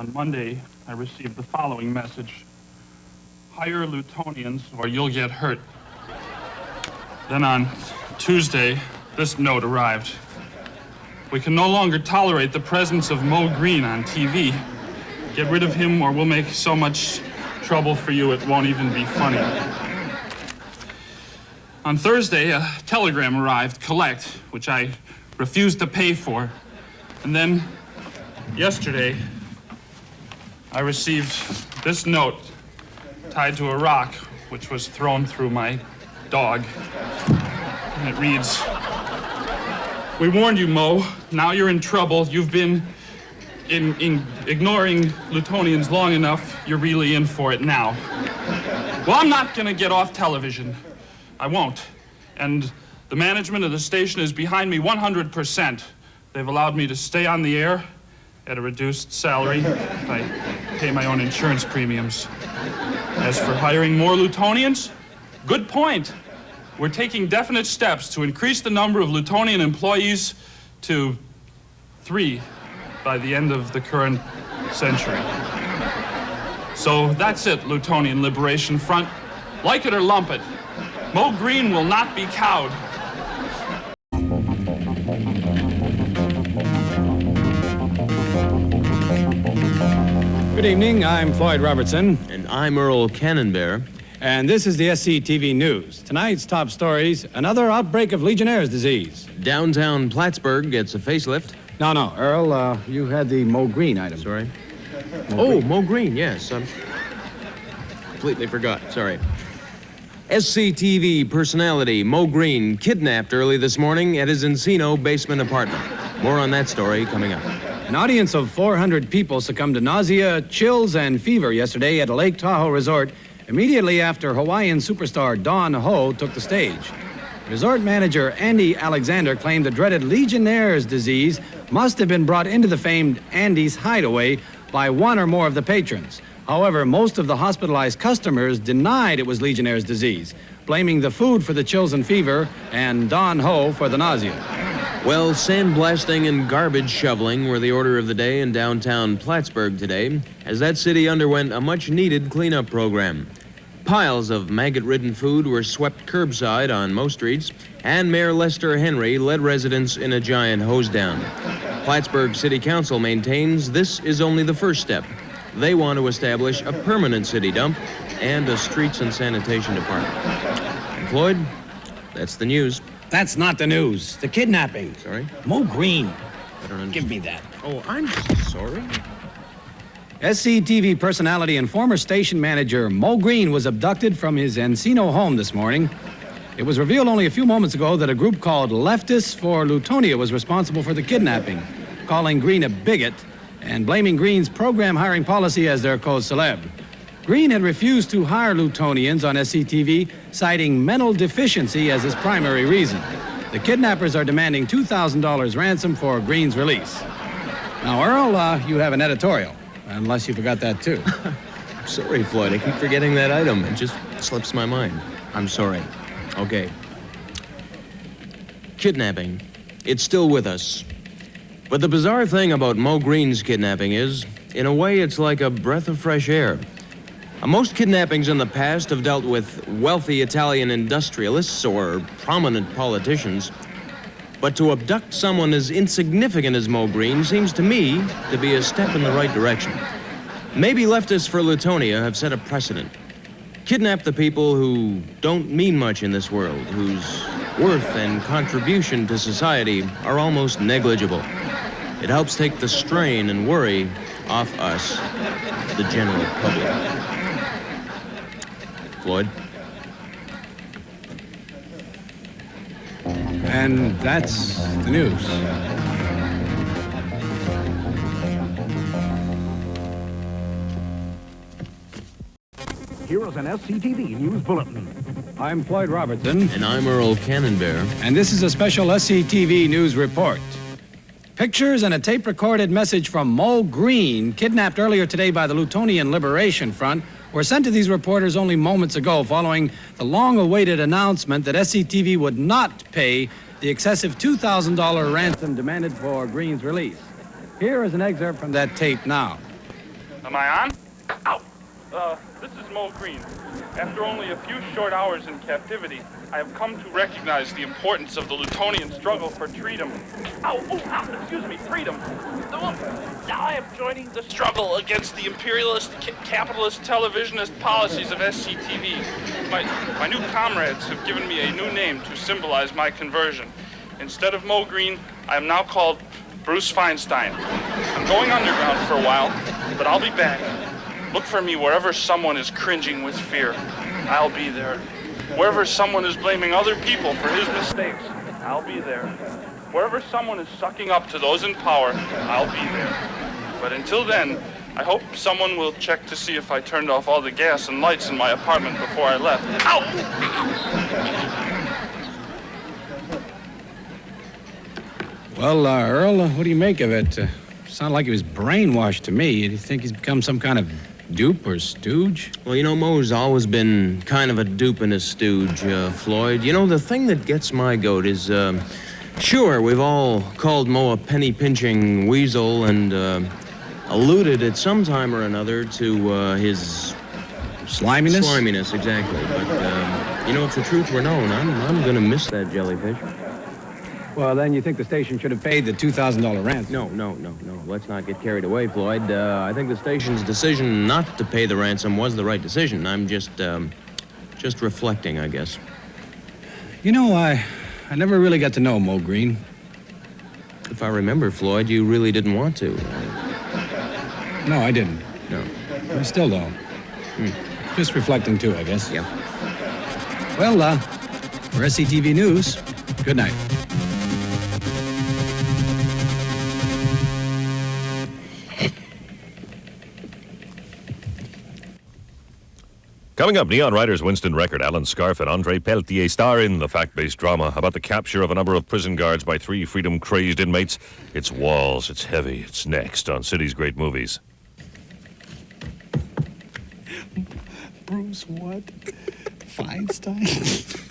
On Monday, I received the following message. Hire Lutonians or you'll get hurt. Then on Tuesday, this note arrived. We can no longer tolerate the presence of Mo Green on TV. Get rid of him or we'll make so much trouble for you it won't even be funny. On Thursday, a telegram arrived, collect, which I refused to pay for. And then, yesterday, I received this note tied to a rock, which was thrown through my dog. And it reads, "We warned you, Mo. Now you're in trouble. You've been in ignoring Lutonians long enough. You're really in for it now." Well, I'm not gonna get off television. I won't. And the management of the station is behind me 100%. They've allowed me to stay on the air at a reduced salary if I pay my own insurance premiums. As for hiring more Lutonians, good point. We're taking definite steps to increase the number of Lutonian employees to 3 by the end of the current century. So that's it, Lutonian Liberation Front. Like it or lump it, Mo Green will not be cowed. Good evening, I'm Floyd Robertson. And I'm Earl Cannonbear. And this is the SCTV News. Tonight's top stories, another outbreak of Legionnaire's disease. Downtown Plattsburgh gets a facelift. No, Earl, you had the Mo Green item. Sorry. Mo Green, yes. Completely forgot, sorry. SCTV personality Mo Green kidnapped early this morning at his Encino basement apartment. More on that story coming up. An audience of 400 people succumbed to nausea, chills, and fever yesterday at a Lake Tahoe resort immediately after Hawaiian superstar Dawn Ho took the stage. Resort manager Andy Alexander claimed the dreaded Legionnaire's disease must have been brought into the famed Andy's Hideaway by one or more of the patrons. However, most of the hospitalized customers denied it was Legionnaire's disease, blaming the food for the chills and fever and Dawn Ho for the nausea. Well, sandblasting and garbage shoveling were the order of the day in downtown Plattsburgh today, as that city underwent a much-needed cleanup program. Piles of maggot-ridden food were swept curbside on most streets, and Mayor Lester Henry led residents in a giant hose-down. Plattsburgh City Council maintains this is only the first step. They want to establish a permanent city dump and a streets and sanitation department. And Floyd, that's the news. That's not the news. The kidnapping. Sorry? Mo Green. I don't understand. Give me that. Oh, I'm sorry. SCTV personality and former station manager Mo Green was abducted from his Encino home this morning. It was revealed only a few moments ago that a group called Leftists for Lutonia was responsible for the kidnapping, calling Green a bigot and blaming Green's program hiring policy as their cause célèbre. Green had refused to hire Lutonians on SCTV, citing mental deficiency as his primary reason. The kidnappers are demanding $2,000 ransom for Green's release. Now, Earl, you have an editorial, unless you forgot that too. Sorry, Floyd, I keep forgetting that item. It just slips my mind. I'm sorry. Okay. Kidnapping. It's still with us. But the bizarre thing about Mo Green's kidnapping is, in a way, it's like a breath of fresh air. Most kidnappings in the past have dealt with wealthy Italian industrialists or prominent politicians. But to abduct someone as insignificant as Mo Green seems to me to be a step in the right direction. Maybe leftists for Lutonia have set a precedent. Kidnap the people who don't mean much in this world, whose worth and contribution to society are almost negligible. It helps take the strain and worry off us, the general public. Floyd? And that's the news. Here is an SCTV News Bulletin. I'm Floyd Robertson. And I'm Earl Cannonbear. And this is a special SCTV News report. Pictures and a tape-recorded message from Mo Green, kidnapped earlier today by the Lutonian Liberation Front, were sent to these reporters only moments ago following the long-awaited announcement that SCTV would not pay the excessive $2,000 ransom demanded for Green's release. Here is an excerpt from that tape now. Am I on? Ow! This is Mo Green. After only a few short hours in captivity, I have come to recognize the importance of the Lutonian struggle for freedom. Excuse me, freedom. Now I am joining the struggle against the imperialist, capitalist, televisionist policies of SCTV. My new comrades have given me a new name to symbolize my conversion. Instead of Mo Green, I am now called Bruce Feinstein. I'm going underground for a while, but I'll be back. Look for me wherever someone is cringing with fear. I'll be there. Wherever someone is blaming other people for his mistakes, I'll be there. Wherever someone is sucking up to those in power, I'll be there. But until then, I hope someone will check to see if I turned off all the gas and lights in my apartment before I left. Ow! Well, Earl, what do you make of it? Sounded like he was brainwashed to me. Do you think he's become some kind of dupe or stooge? Well, you know, Mo's always been kind of a dupe and a stooge, Floyd. You know, the thing that gets my goat is, sure, we've all called Mo a penny-pinching weasel and alluded at some time or another to his... Sliminess? Sliminess, exactly. But, you know, if the truth were known, I'm going to miss that jellyfish. Well, then you think the station should have paid the $2,000 ransom? No. Let's not get carried away, Floyd. I think the station's decision not to pay the ransom was the right decision. I'm just reflecting, I guess. You know, I never really got to know Mo Green. If I remember, Floyd, you really didn't want to. No, I didn't. No. I still don't. Just reflecting, too, I guess. Yeah. Well, for SCTV News, good night. Coming up, neon writers Winston Record, Alan Scarf, and Andre Pelletier star in the fact-based drama about the capture of a number of prison guards by 3 freedom-crazed inmates. It's Walls, it's heavy, it's next on City's Great Movies. Bruce what? Feinstein?